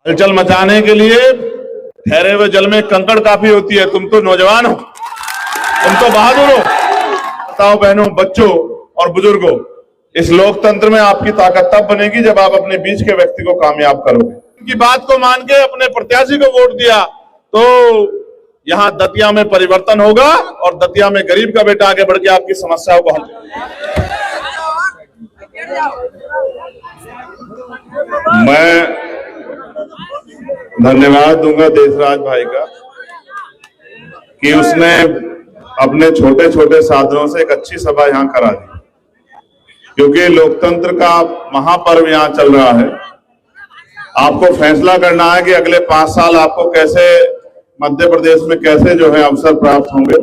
हलचल मचाने के लिए ठहरे हुए जल में कंकड़ काफी होती है। तुम तो नौजवान हो, तुम तो बहादुर हो। माताओं, बहनों, बच्चों और बुजुर्गों, इस लोकतंत्र में आपकी ताकत तब बनेगी जब आप अपने बीच के व्यक्ति को कामयाब करोगे। उनकी बात को मान के अपने प्रत्याशी को वोट दिया तो यहां दतिया में परिवर्तन होगा और दतिया में गरीब का बेटा आगे बढ़ के आपकी समस्याओं को हल। मैं धन्यवाद दूंगा देशराज भाई का कि उसने अपने छोटे छोटे साधनों से एक अच्छी सभा यहां करा दी, क्योंकि लोकतंत्र का महापर्व यहां चल रहा है। आपको फैसला करना है कि अगले 5 साल आपको कैसे मध्य प्रदेश में कैसे जो है अवसर प्राप्त होंगे,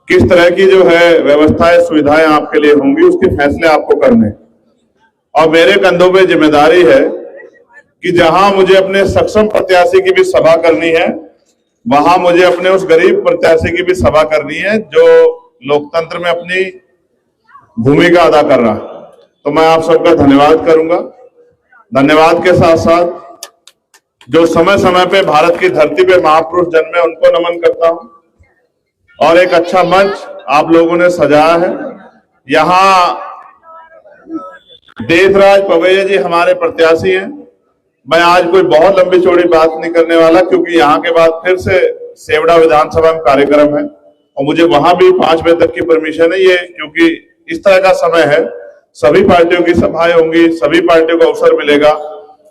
किस तरह की जो है व्यवस्थाएं सुविधाएं आपके लिए होंगी, उसके फैसले आपको करने। और मेरे कंधों पे जिम्मेदारी है कि जहां मुझे अपने सक्षम प्रत्याशी की भी सभा करनी है, वहां मुझे अपने उस गरीब प्रत्याशी की भी सभा करनी है जो लोकतंत्र में अपनी भूमिका अदा कर रहा है। तो मैं आप सबका धन्यवाद करूंगा। धन्यवाद के साथ साथ जो समय समय पे भारत की धरती पे महापुरुष जन्मे उनको नमन करता हूं। और एक अच्छा मंच आप लोगों ने सजाया है। यहां देशराज पवैया जी हमारे प्रत्याशी हैं। मैं आज कोई बहुत लंबी चौड़ी बात नहीं करने वाला, क्योंकि यहाँ के बाद फिर से सेवड़ा विधानसभा में कार्यक्रम है और मुझे वहां भी 5 बजे तक की परमिशन है। ये क्योंकि इस तरह का समय है, सभी पार्टियों की सभाएं होंगी, सभी पार्टियों को अवसर मिलेगा,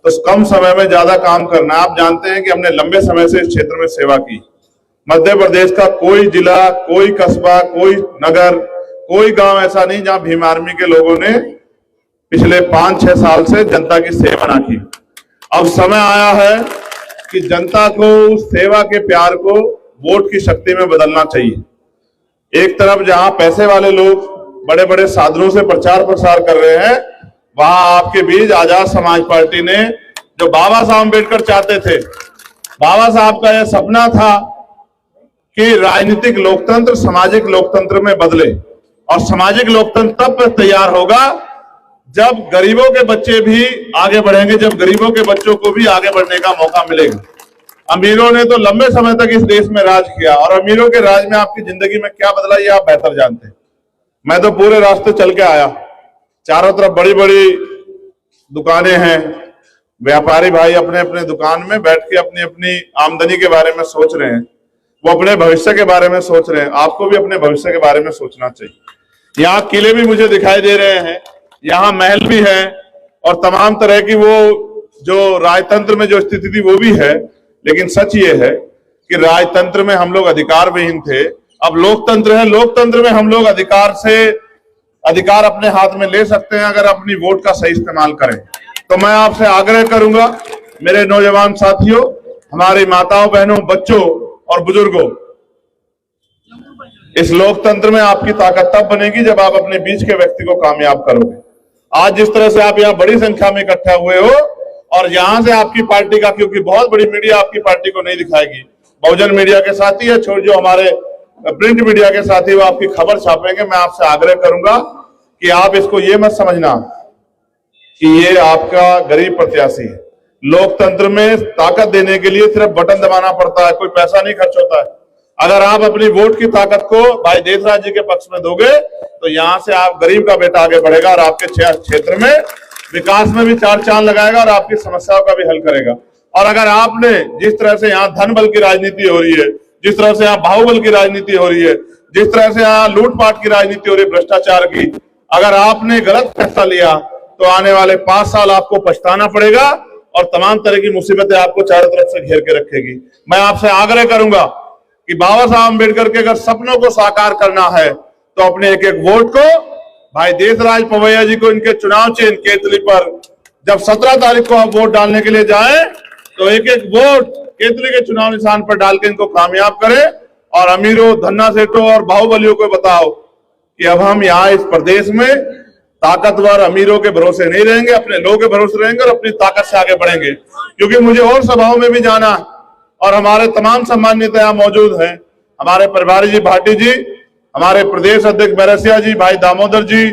तो कम समय में ज्यादा काम करना। आप जानते हैं कि हमने लंबे समय से इस क्षेत्र में सेवा की। मध्य प्रदेश का कोई जिला, कोई कस्बा, कोई नगर, कोई गांव ऐसा नहीं जहां भीम आर्मी के लोगों ने पिछले 5-6 साल से जनता की सेवा ना की। अब समय आया है कि जनता को सेवा के प्यार को वोट की शक्ति में बदलना चाहिए। एक तरफ जहां पैसे वाले लोग बड़े बड़े साधनों से प्रचार प्रसार कर रहे हैं, वहां आपके बीच आजाद समाज पार्टी ने जो बाबा साहब अम्बेडकर चाहते थे, बाबा साहब का यह सपना था कि राजनीतिक लोकतंत्र सामाजिक लोकतंत्र में बदले। और सामाजिक लोकतंत्र तब तैयार होगा जब गरीबों के बच्चे भी आगे बढ़ेंगे, जब गरीबों के बच्चों को भी आगे बढ़ने का मौका मिलेगा। अमीरों ने तो लंबे समय तक इस देश में राज किया और अमीरों के राज में आपकी जिंदगी में क्या बदला ये आप बेहतर जानते हैं। मैं तो पूरे रास्ते चल के आया, चारों तरफ बड़ी बड़ी दुकानें हैं, व्यापारी भाई अपने अपने दुकान में बैठ के अपनी अपनी आमदनी के बारे में सोच रहे हैं, वो अपने भविष्य के बारे में सोच रहे हैं। आपको भी अपने भविष्य के बारे में सोचना चाहिए। यहाँ किले भी मुझे दिखाई दे रहे हैं, यहाँ महल भी है और तमाम तरह की वो जो राजतंत्र में जो स्थिति थी वो भी है। लेकिन सच ये है कि राजतंत्र में हम लोग अधिकार विहीन थे, अब लोकतंत्र है। लोकतंत्र में हम लोग अधिकार अपने हाथ में ले सकते हैं अगर अपनी वोट का सही इस्तेमाल करें। तो मैं आपसे आग्रह करूंगा, मेरे नौजवान साथियों, हमारी माताओं, बहनों, बच्चों और बुजुर्गों, इस लोकतंत्र में आपकी ताकत तब बनेगी जब आप अपने बीच के व्यक्ति को कामयाब करोगे। आज जिस तरह से आप यहाँ बड़ी संख्या में इकट्ठा हुए हो और यहाँ से आपकी पार्टी का, क्योंकि बहुत बड़ी मीडिया आपकी पार्टी को नहीं दिखाएगी, बहुजन मीडिया के साथी है, छोड़ जो हमारे प्रिंट मीडिया के साथी वो आपकी खबर छापेंगे। मैं आपसे आग्रह करूंगा कि आप इसको ये मत समझना कि ये आपका गरीब प्रत्याशी है। लोकतंत्र में ताकत देने के लिए सिर्फ बटन दबाना पड़ता है, कोई पैसा नहीं खर्च होता है। अगर आप अपनी वोट की ताकत को भाई देशराज जी के पक्ष में दोगे तो यहाँ से आप गरीब का बेटा आगे बढ़ेगा और आपके क्षेत्र में विकास में भी 4 चांद लगाएगा और आपकी समस्याओं का भी हल करेगा। और अगर आपने जिस तरह से यहाँ धन बल की राजनीति हो रही है, जिस तरह से यहाँ बाहुबल की राजनीति हो रही है, जिस तरह से यहाँ लूटपाट की राजनीति हो रही है, भ्रष्टाचार की, अगर आपने गलत फैसला लिया तो आने वाले 5 साल आपको पछताना पड़ेगा और तमाम तरह की मुसीबतें आपको चारों तरफ से घेर के रखेगी। मैं आपसे आग्रह करूंगा कि बाबा साहब अम्बेडकर के अगर सपनों को साकार करना है तो अपने एक एक वोट को भाई देशराज पवैया जी को इनके चुनाव चिन्ह केतली पर जब 17 तारीख को आप वोट डालने के लिए जाएं तो एक एक वोट केतली के चुनाव निशान पर डाल के इनको कामयाब करें। और अमीरों, धन्ना सेठों और बाहुबलियों को बताओ कि अब हम यहाँ इस प्रदेश में ताकतवर अमीरों के भरोसे नहीं रहेंगे, अपने लोगों के भरोसे रहेंगे और अपनी ताकत से आगे बढ़ेंगे। क्योंकि मुझे और सभाओं में भी जाना है और हमारे तमाम सम्मानित नेता यहाँ मौजूद हैं, हमारे प्रभारी जी भाटी जी, हमारे प्रदेश अध्यक्ष बैरसिया जी, भाई दामोदर जी,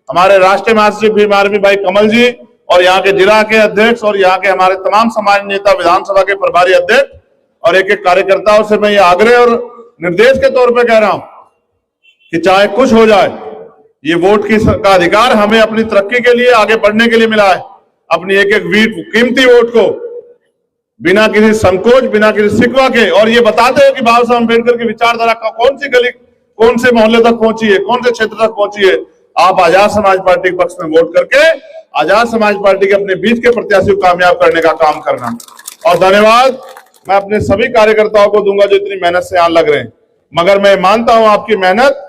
हमारे राष्ट्रीय महासचिव भीम आर्मी भाई कमल जी और यहाँ के जिला के अध्यक्ष और यहाँ के हमारे तमाम समाज नेता, विधानसभा के प्रभारी अध्यक्ष और एक एक कार्यकर्ताओं से मैं ये आग्रह और निर्देश के तौर पे कह रहा हूं कि चाहे कुछ हो जाए, ये वोट का अधिकार हमें अपनी तरक्की के लिए, आगे बढ़ने के लिए मिला है। अपनी एक एक कीमती वोट को बिना किसी संकोच, बिना किसी शिकवा के, और ये बताते हैं कि बाबा साहब अम्बेडकर की विचारधारा का कौन सी गली, कौन से मोहल्ले तक पहुंची है, कौन से क्षेत्र तक पहुंची है। आप आजाद समाज पार्टी के पक्ष में वोट करके आजाद समाज पार्टी के अपने बीच के प्रत्याशी को कामयाब करने का काम करना। और धन्यवाद मैं अपने सभी कार्यकर्ताओं को दूंगा जो इतनी मेहनत से यहां लग रहे हैं, मगर मैं मानता हूं आपकी मेहनत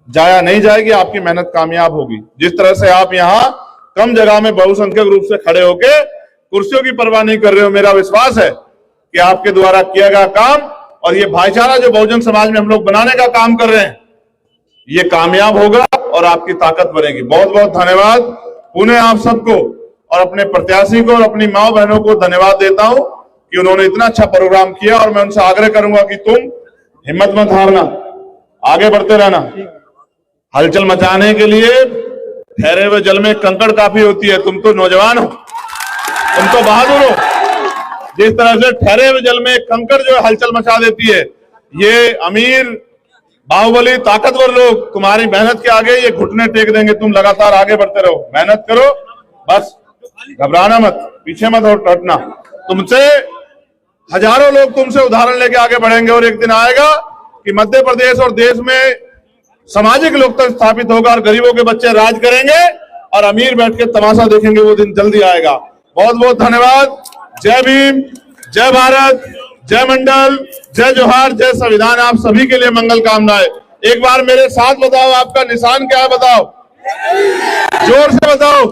जाया नहीं जाएगी, आपकी मेहनत कामयाब होगी। जिस तरह से आप यहाँ कम जगह में बहुसंख्यक रूप से खड़े होके कुर्सियों की परवाह नहीं कर रहे हो, मेरा विश्वास है कि आपके द्वारा किया गया काम और ये भाईचारा जो बहुजन समाज में हम लोग बनाने का काम कर रहे हैं, ये कामयाब होगा और आपकी ताकत बनेगी। बहुत बहुत धन्यवाद पुनः आप सबको और अपने प्रत्याशी को और अपनी माओ बहनों को धन्यवाद देता हूं कि उन्होंने इतना अच्छा प्रोग्राम किया। और मैं उनसे आग्रह करूंगा कि तुम हिम्मत मत हारना, आगे बढ़ते रहना। हलचल मचाने के लिए ठहरे हुए जल में कंकड़ काफी होती है। तुम तो नौजवान हो, तुम तो बहादुर हो। जिस तरह से ठहरे हुए जल में कंकड़ जो हलचल मचा देती है, ये अमीर बाहुबली ताकतवर लोग तुम्हारी मेहनत के आगे ये घुटने टेक देंगे। तुम लगातार आगे बढ़ते रहो, मेहनत करो, बस घबराना मत, पीछे मत हटना। तुमसे हजारों लोग तुमसे उदाहरण लेके आगे बढ़ेंगे और एक दिन आएगा कि मध्य प्रदेश और देश में सामाजिक लोकतंत्र स्थापित होगा और गरीबों के बच्चे राज करेंगे और अमीर बैठ के तमाशा देखेंगे। वो दिन जल्दी आएगा। बहुत बहुत धन्यवाद। जय भीम, जय भारत, जय मंडल, जय जोहार, जय संविधान। आप सभी के लिए मंगल कामनाएं। एक बार मेरे साथ बताओ, आपका निशान क्या है? बताओ, जोर से बताओ।